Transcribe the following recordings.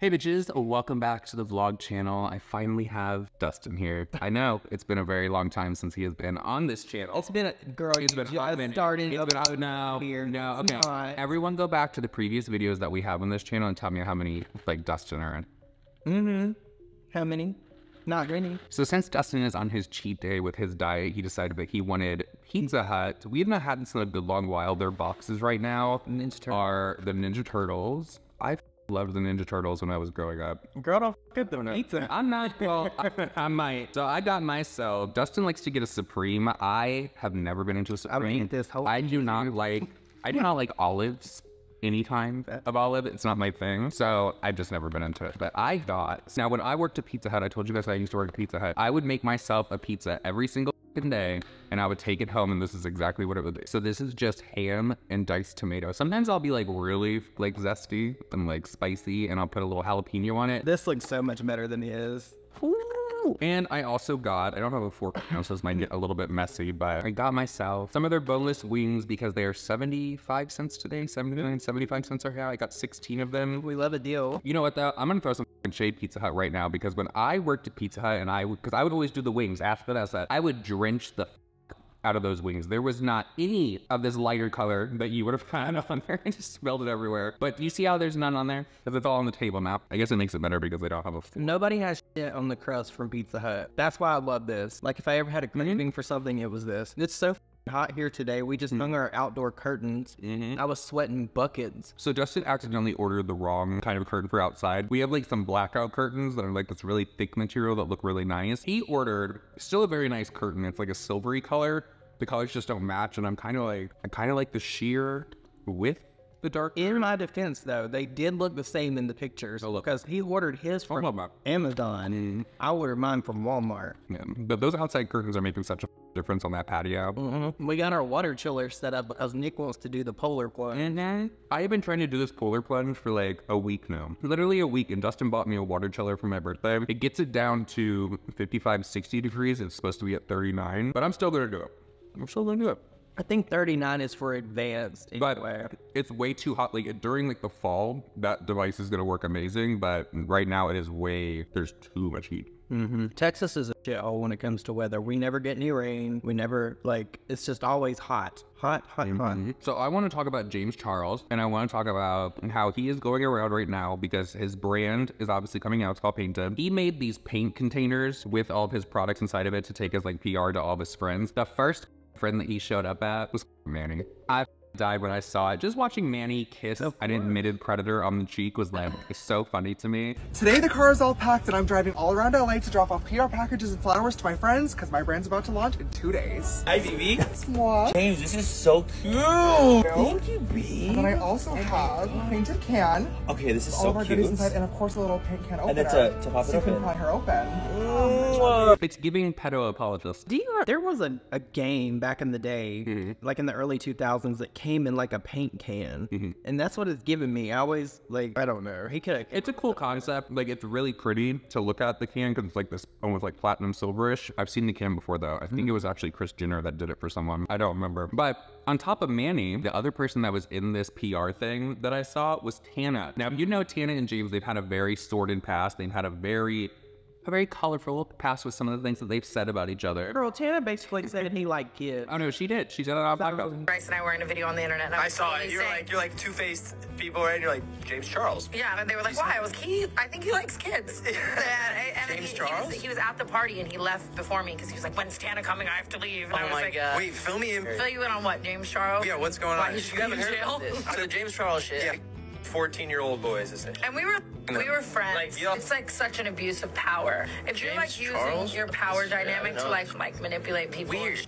Hey bitches, welcome back to the vlog channel. I finally have Dustin here. I know, it's been a very long time since he has been on this channel. It's been a girl, It's been hot minute. started. It's been out now. Here. No, okay. Everyone go back to the previous videos that we have on this channel and tell me how many like Dustin are in. How many? Not many. So since Dustin is on his cheat day with his diet, he decided that he wanted Pizza Hut. We have not had this in a good long while. Their boxes right now are the Ninja Turtles. I loved the Ninja Turtles when I was growing up. Girl, don't get them pizza. I'm not, well, I might. So I got myself, Dustin likes to get a Supreme. I have never been into a Supreme. I do not like olives. Any kind of olive, it's not my thing. So I've just never been into it. But I thought, now when I worked at Pizza Hut, I told you guys I used to work at Pizza Hut. I would make myself a pizza every single day and I would take it home and this is exactly what it would be. So this is just ham and diced tomato. Sometimes I'll be like really like zesty and like spicy and I'll put a little jalapeno on it. This looks so much better than his. And I also got, I don't have a fork now, so this might get a little bit messy, but I got myself some of their boneless wings because they are 75 cents today, 75 cents are here. I got 16 of them. We love a deal. You know what though? I'm gonna throw some shade Pizza Hut right now because when I worked at Pizza Hut and because I would always do the wings after that, I would drench the out of those wings. There was not any of this lighter color that you would have found on there. I just smelled it everywhere. But you see how there's none on there? Because it's all on the table now. I guess it makes it better because they don't have a floor. Nobody has shit on the crust from Pizza Hut. That's why I love this. Like if I ever had a craving for something, it was this. It's so hot here today. We just hung our outdoor curtains. I was sweating buckets. So Dustin accidentally ordered the wrong kind of curtain for outside. We have like some blackout curtains that are like this really thick material that look really nice. He ordered still a very nice curtain. It's like a silvery color. The colors just don't match, and I kind of like the sheer with the dark. In my defense, though, they did look the same in the pictures because he ordered his from Amazon. I ordered mine from Walmart. Yeah, but those outside curtains are making such a difference on that patio. We got our water chiller set up because Nick wants to do the polar plunge. And I have been trying to do this polar plunge for like a week now. Literally a week, and Dustin bought me a water chiller for my birthday. It gets it down to 55, 60 degrees. It's supposed to be at 39, but I'm still gonna do it. I'm still gonna do it. I think 39 is for advanced. But it's way too hot. Like during like the fall, that device is gonna work amazing. But right now it is there's too much heat. Texas is a shithole when it comes to weather. We never get any rain. We never it's just always hot. Hot. So I want to talk about James Charles, and I want to talk about how he is going around right now because his brand is obviously coming out. It's called Painted. He made these paint containers with all of his products inside of it to take as like PR to all of his friends. The first friend that he showed up at was Manny. I died when I saw it. Just watching Manny kiss an admitted predator on the cheek was like so funny to me. Today the car is all packed and I'm driving all around LA to drop off PR packages and flowers to my friends because my brand's about to launch in 2 days. Hi, BB. What? James, this is so cute. Thank you, B. And then I also have a painted can. Okay, this is all so of our cute. goodies inside, and of course a little paint can opener. And then to pop it so open. you can pop her open. It's giving pedo apologist. There was a game back in the day, like in the early 2000s, that came in like a paint can, and that's what it's given me. I always I don't know. It's a cool concept. Like it's really pretty to look at the can because it's like this almost like platinum silverish. I've seen the can before though. I think it was actually Kris Jenner that did it for someone. I don't remember. But on top of Manny, the other person that was in this PR thing that I saw was Tana. Now you know Tana and James, they've had a very sordid past. They've had a very colorful past with some of the things that they've said about each other. Girl, Tana basically said he liked kids. Oh no, she did. She said it on podcast. Bryce and I were in a video on the internet. And I saw it. You're like two-faced people, right? You're like James Charles. Yeah, and they were like, why? I was I think he likes kids. and James Charles? He was at the party and he left before me because he was like, when's Tana coming? I have to leave. And I was like, God. Wait, fill me in. Fill you in on what, James Charles? Yeah, what's going on? You haven't heard about this. So James Charles shit. Yeah. 14-year-old boys, essentially. And we were friends. Like, you know, it's like such an abuse of power. If you're like using your power dynamic to like manipulate people. Weird.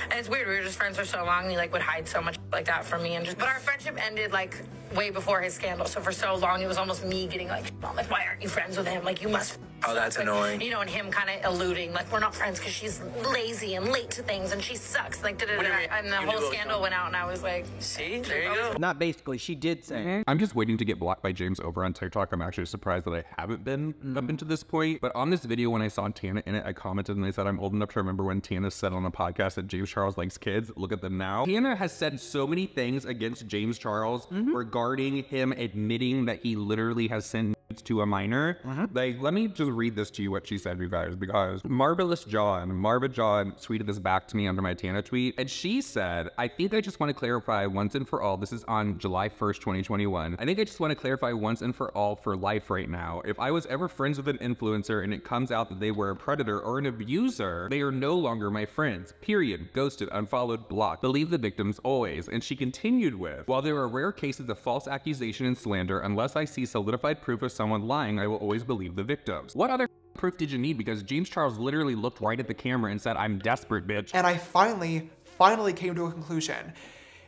And it's weird. We were just friends for so long. And he like would hide so much like that from me. But our friendship ended like way before his scandal. So for so long, it was almost me getting like, why aren't you friends with him? Like you must. Oh, that's annoying. You know, and him kind of alluding like we're not friends because she's lazy and late to things and she sucks. Like and the whole scandal went out and I was like, see, there you go. Not basically, she did say. I'm just waiting to get blocked by James over on TikTok. I'm actually surprised that I haven't been up into this point. But on this video, when I saw Tana in it, I commented and they said I'm old enough to remember when Tana said on a podcast that James Charles likes kids. Look at them now. Tana has said so so many things against James Charles regarding him admitting that he literally has sent nudes to a minor. Like, let me just read this to you, what she said, you guys, because Marva John tweeted this back to me under my Tana tweet, and she said, I think I just want to clarify once and for all, this is on July 1st, 2021. I think I just want to clarify once and for all for life right now. If I was ever friends with an influencer and it comes out that they were a predator or an abuser, they are no longer my friends. Period. Ghosted, unfollowed, blocked. Believe the victims always. And she continued with, while there are rare cases of false accusation and slander, unless I see solidified proof of someone lying, I will always believe the victims. What other proof did you need? Because James Charles literally looked right at the camera and said, I'm desperate, bitch. And I finally came to a conclusion.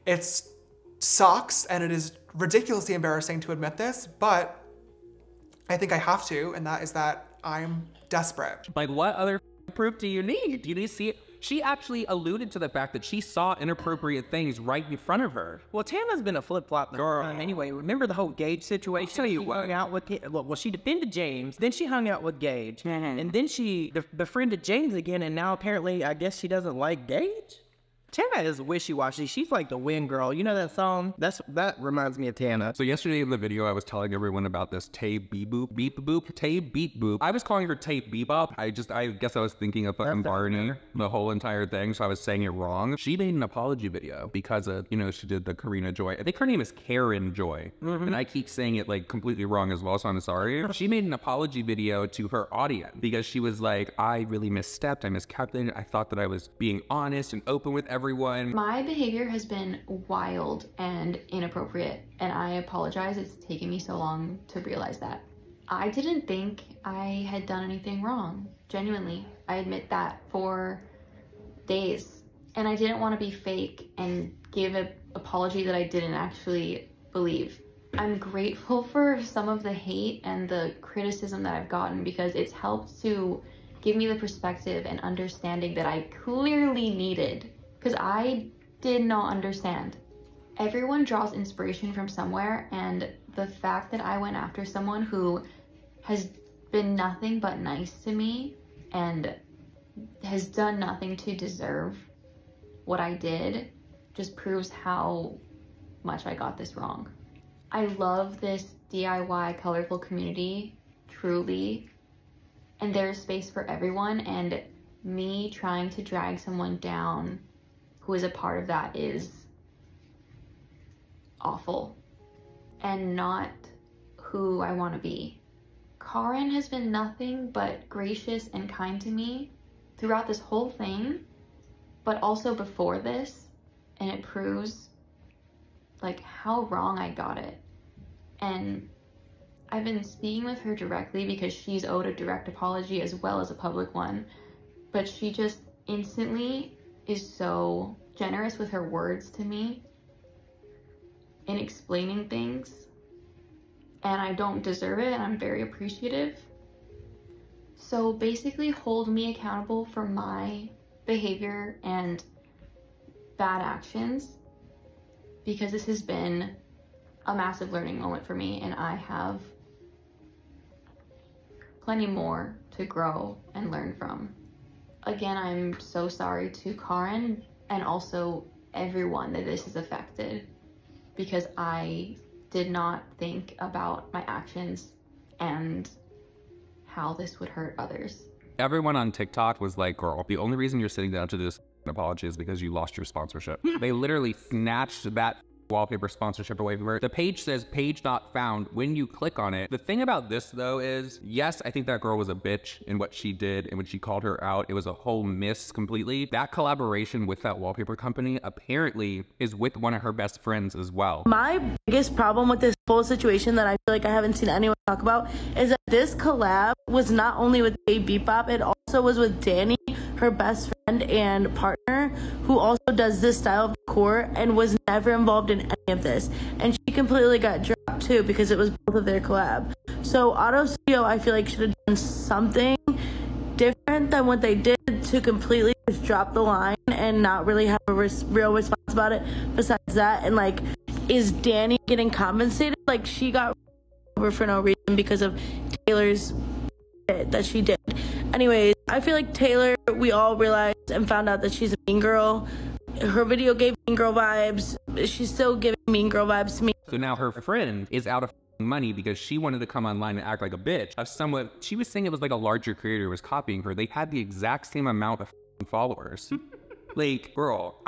It sucks and it is ridiculously embarrassing to admit this, but I think I have to, and that is that I'm desperate. Like, what other proof do you need? Do you need to see it? She actually alluded to the fact that she saw inappropriate things right in front of her. Well, Tana's been a flip-flop the whole time anyway. Remember the whole Gage situation? I'll tell you what. Hung out with, well, she defended James, then she hung out with Gage, and then she befriended James again, and now apparently, I guess she doesn't like Gage? Tana is wishy-washy. She's like the wind girl. You know that song? That reminds me of Tana. So yesterday in the video, I was telling everyone about this TayBeepBoop. I was calling her TayBeepBoop. I guess I was thinking of fucking Barney the whole entire thing, so I was saying it wrong. She made an apology video because of, you know, she did the Karina Joy. I think her name is Karen Joy, and I keep saying it like completely wrong as well, so I'm sorry. She made an apology video to her audience because she was like, I really misstepped, I miscalculated, I thought that I was being honest and open with everyone. My behavior has been wild and inappropriate, and I apologize. It's taken me so long to realize that. I didn't think I had done anything wrong. Genuinely, I admit that for days. And I didn't want to be fake and give an apology that I didn't actually believe. I'm grateful for some of the hate and the criticism that I've gotten because it's helped to give me the perspective and understanding that I clearly needed. Because I did not understand. Everyone draws inspiration from somewhere, and the fact that I went after someone who has been nothing but nice to me and has done nothing to deserve what I did just proves how much I got this wrong. I love this DIY colorful community, truly, and there's space for everyone, and me trying to drag someone down who is a part of that is awful and not who I want to be. Karen has been nothing but gracious and kind to me throughout this whole thing, but also before this, and it proves like how wrong I got it. And I've been speaking with her directly because she's owed a direct apology as well as a public one, but she just instantly is so generous with her words to me in explaining things, and I don't deserve it, and I'm very appreciative. So basically hold me accountable for my behavior and bad actions, because this has been a massive learning moment for me, and I have plenty more to grow and learn from. Again, I'm so sorry to Karen and also everyone that this has affected, because I did not think about my actions and how this would hurt others. Everyone on TikTok was like, girl, the only reason you're sitting down to do this apology is because you lost your sponsorship. They literally snatched that wallpaper sponsorship away from her. The page says page not found when you click on it. The thing about this though is, yes, I think that girl was a bitch in what she did, and when she called her out, it was a whole miss completely. That collaboration with that wallpaper company apparently is with one of her best friends as well. My biggest problem with this whole situation that I feel like I haven't seen anyone talk about is that this collab was not only with TayBeepBoop, it also was with Danny, her best friend and partner, who also does this style of decor and was never involved in any of this. And she completely got dropped too because it was both of their collab. So Auto Studio, I feel like, should have done something different than what they did to completely just drop the line and not really have a real response about it besides that. And like, is Danny getting compensated? Like, she got over for no reason because of Taylor's shit that she did. Anyways, I feel like Taylor, we all realized and found out that she's a mean girl Her video gave Mean Girl vibes. She's still giving Mean Girl vibes to me. So now her friend is out of money because she wanted to come online and act like a bitch. She was saying it was like a larger creator was copying her. They had the exact same amount of followers. Like, girl,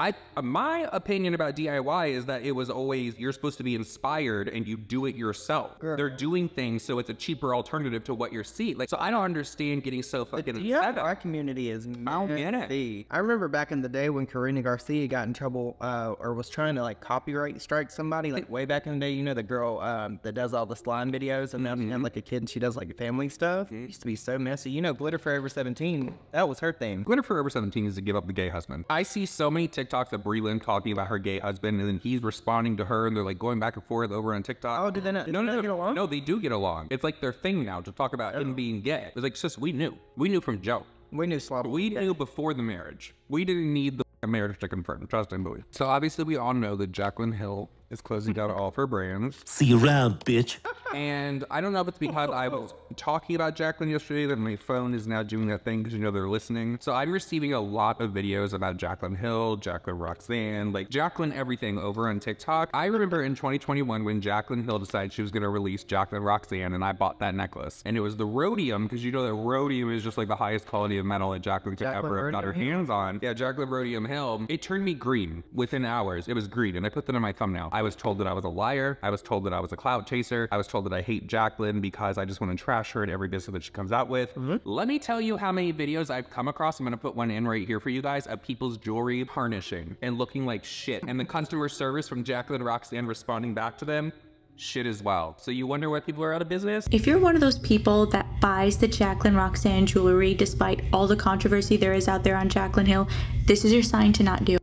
my opinion about DIY is that it was always, you're supposed to be inspired and you do it yourself. Girl. They're doing things so it's a cheaper alternative to what you're seeing. Like, so I don't understand getting so fucking upset. Our community is messy. I remember back in the day when Karina Garcia got in trouble or was trying to like copyright strike somebody, like way back in the day, you know, the girl that does all the slime videos and now she had like a kid and she does like family stuff. It used to be so messy. You know, Glitter Forever 17, that was her thing. Glitter Forever 17 is to give up the gay husband. I see so many TikToks of Breland talking about her gay husband, and then he's responding to her, and they're like going back and forth over on TikTok. Oh, did they not? No, get along? No, they do get along. It's like their thing now to talk about him being gay. It's like, sis, we knew from Joe. We knew Slobber. We knew before the marriage. We didn't need the marriage to confirm. Trust and believe. So obviously, we all know that Jaclyn Hill is closing down all of her brands. See you around, bitch. And I don't know if it's because I was talking about Jaclyn yesterday that my phone is now doing that thing because you know they're listening. So I'm receiving a lot of videos about Jaclyn Hill, Jaclyn Roxanne, like Jaclyn everything over on TikTok. I remember in 2021 when Jaclyn Hill decided she was going to release Jaclyn Roxanne, and I bought that necklace. And it was the rhodium, because you know that rhodium is just like the highest quality of metal that Jaclyn could ever have got her hands on. Yeah, Jaclyn Rhodium Hill. It turned me green within hours. It was green, and I put that in my thumbnail. I was told that I was a liar. I was told that I was a clout chaser. I was told that I hate Jaclyn because I just want to trash her in every business that she comes out with. Let me tell you how many videos I've come across. I'm going to put one in right here for you guys of people's jewelry tarnishing and looking like shit. And the customer service from Jaclyn Roxanne responding back to them, shit as well. So you wonder why people are out of business? If you're one of those people that buys the Jaclyn Roxanne jewelry despite all the controversy there is out there on Jaclyn Hill, this is your sign to not do it.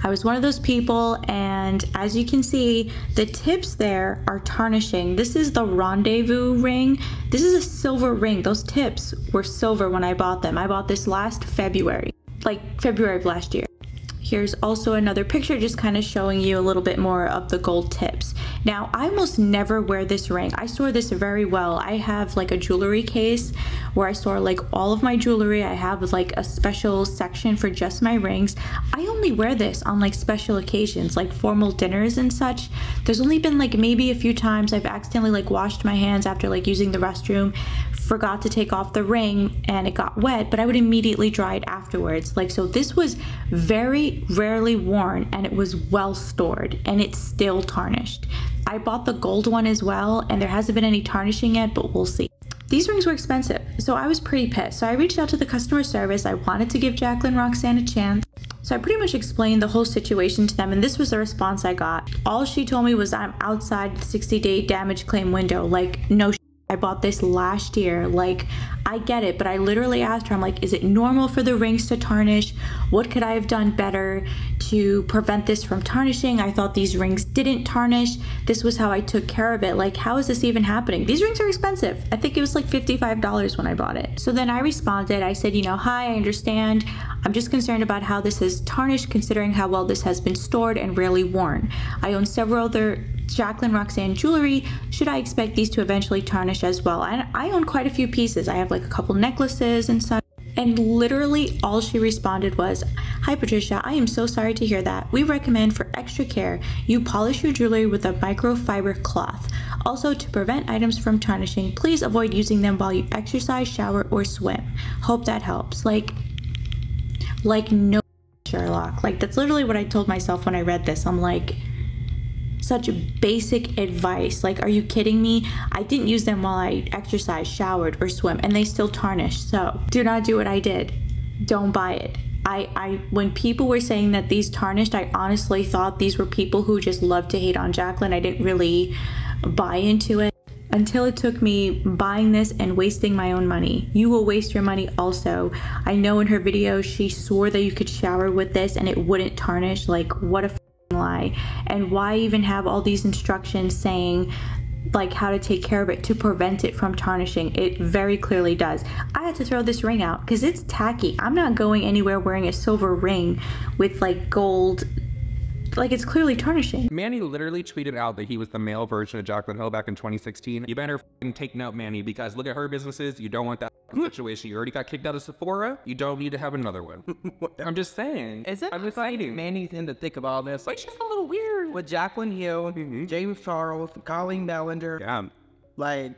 I was one of those people, and as you can see, the tips there are tarnishing. This is the Rendezvous ring. This is a silver ring. Those tips were silver when I bought them. I bought this last February, like February of last year. Here's also another picture just kind of showing you a little bit more of the gold tips. Now, I almost never wear this ring. I store this very well. I have like a jewelry case where I store like all of my jewelry. I have like a special section for just my rings. I only wear this on like special occasions, like formal dinners and such. There's only been like maybe a few times I've accidentally like washed my hands after like using the restroom, forgot to take off the ring and it got wet, but I would immediately dry it afterwards. Like, so this was very rarely worn and it was well stored and it's still tarnished. I bought the gold one as well and there hasn't been any tarnishing yet, but we'll see. These rings were expensive, so I was pretty pissed. So I reached out to the customer service. I wanted to give Jaclyn Roxanne a chance. So I pretty much explained the whole situation to them, and this was the response I got. All she told me was I'm outside the 60-day damage claim window. Like, no shit. I bought this last year. Like, I get it, but I literally asked her, I'm like, is it normal for the rings to tarnish? What could I have done better to prevent this from tarnishing? I thought these rings didn't tarnish. This was how I took care of it. Like, how is this even happening? These rings are expensive. I think it was like $55 when I bought it. So then I responded, I said, you know, hi, I understand. I'm just concerned about how this is tarnished considering how well this has been stored and rarely worn. I own several other Jaclyn Roxanne jewelry. Should I expect these to eventually tarnish as well? And I own quite a few pieces. I have like a couple necklaces and such. And literally all she responded was, hi Patricia, I am so sorry to hear that. We recommend for extra care, you polish your jewelry with a microfiber cloth. Also, to prevent items from tarnishing, please avoid using them while you exercise, shower, or swim. Hope that helps. Like no Sherlock. Like, that's literally what I told myself when I read this. I'm like, such basic advice. Like, are you kidding me? I didn't use them while I exercised, showered, or swim, and they still tarnish. So do not do what I did. Don't buy it. When people were saying that these tarnished, I honestly thought these were people who just love to hate on Jaclyn. I didn't really buy into it until it took me buying this and wasting my own money. You will waste your money also. I know in her video she swore that you could shower with this and it wouldn't tarnish. Like, what a lie. And why even have all these instructions saying like how to take care of it to prevent it from tarnishing? It very clearly does. I had to throw this ring out because it's tacky. I'm not going anywhere wearing a silver ring with like gold. Like, it's clearly tarnishing. Manny literally tweeted out that he was the male version of Jaclyn Hill back in 2016. You better take note, Manny, because look at her businesses. You don't want that situation. You already got kicked out of Sephora. You don't need to have another one. I'm just saying. Is it? I'm just saying. Manny's in the thick of all this. Like, she's a little weird with Jaclyn Hill, James Charles, Colleen Ballinger. Yeah. Like,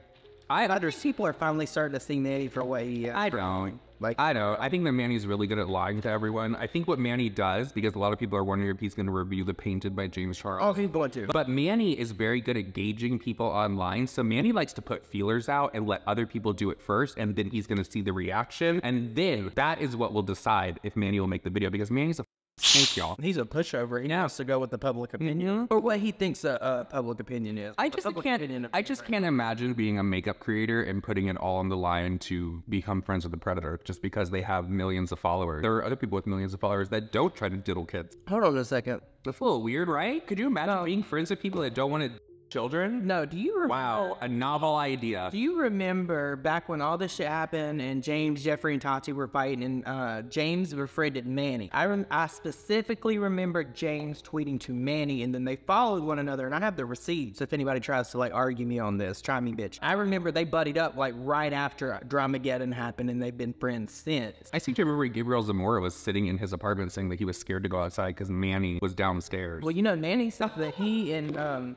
people are finally starting to see Manny for what he is. I don't. I know. I think that Manny's really good at lying to everyone. I think what Manny does, because a lot of people are wondering if he's going to review the Painted by James Charles. Oh, he's going to. But Manny is very good at gauging people online. So Manny likes to put feelers out and let other people do it first. And then he's going to see the reaction. And then that is what will decide if Manny will make the video. Because Manny's a thank y'all. He's a pushover. He has to go with the public opinion, or what he thinks public opinion is. I just can't imagine being a makeup creator and putting it all on the line to become friends with the predator just because they have millions of followers. There are other people with millions of followers that don't try to diddle kids. Hold on a second. That's a little weird, right? Could you imagine being friends with people that don't want to children? No, do you remember? Wow, a novel idea. Do you remember back when all this shit happened and James, Jeffrey, and Tati were fighting and James befriended Manny? I specifically remember James tweeting to Manny and then they followed one another, and I have the receipts if anybody tries to like argue me on this. Try me, bitch. I remember they buddied up like right after Dramageddon happened and they've been friends since. I seem to remember Gabriel Zamora was sitting in his apartment saying that he was scared to go outside because Manny was downstairs. Well, you know, Manny said that he and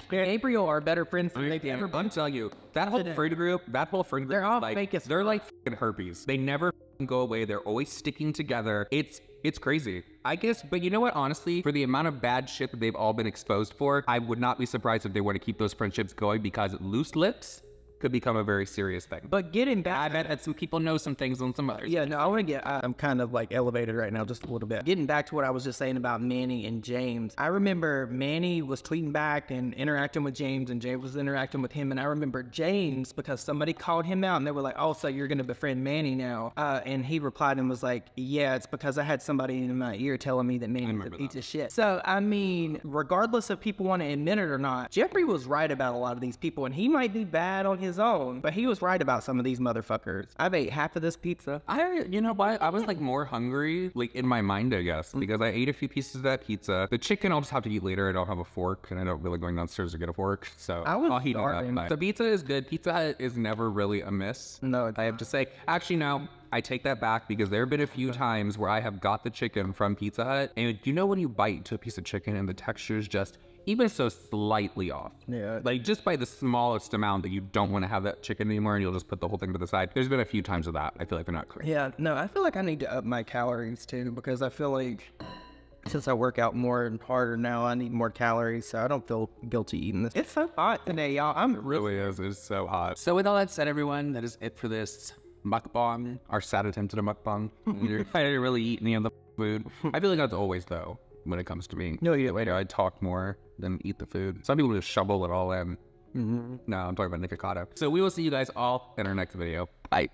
Gabriel are better friends than they've ever been. I'm telling you, that whole friend group, they're all like, fake as they're like f***ing herpes. They never f***ing go away. They're always sticking together. It's crazy. I guess, but you know what, honestly, for the amount of bad shit that they've all been exposed for, I would not be surprised if they want to keep those friendships going because loose lips could become a very serious thing. But getting back, I bet that some people know some things on some others. Yeah, no, I want to get, I'm kind of like elevated right now just a little bit. Getting back to what I was just saying about Manny and James, I remember Manny was tweeting back and interacting with James and James was interacting with him. And I remember James, because somebody called him out and they were like, oh, so you're going to befriend Manny now. And he replied and was like, yeah, it's because I had somebody in my ear telling me that Manny's a piece of shit. So, I mean, regardless if people want to admit it or not, Jeffrey was right about a lot of these people and he might be bad on his own, but he was right about some of these motherfuckers. I've ate half of this pizza. You know what? I was like more hungry, like in my mind, I guess, because I ate a few pieces of that pizza. The chicken I'll just have to eat later. I don't have a fork, and I don't really going downstairs to get a fork, so I'll heat it up. The pizza is good. Pizza Hut is never really a miss. No, I have to say. Actually, no. I take that back because there have been a few times where I have got the chicken from Pizza Hut, and you know when you bite into a piece of chicken and the texture is just even so slightly off. Yeah. Like just by the smallest amount that you don't want to have that chicken anymore and you'll just put the whole thing to the side. There's been a few times of that. I feel like they're not clear. Yeah, no, I feel like I need to up my calories too because I feel like since I work out more and harder now, I need more calories, so I don't feel guilty eating this. It's so hot today, y'all. It really is. It's so hot. So with all that said, everyone, that is it for this mukbang, our sad attempt at a mukbang. I didn't really eat any of the food. I feel like that's always though. When it comes to me. No, you later. I talk more than eat the food. Some people just shovel it all in. No, I'm talking about Nikocado. So we will see you guys all in our next video. Bye.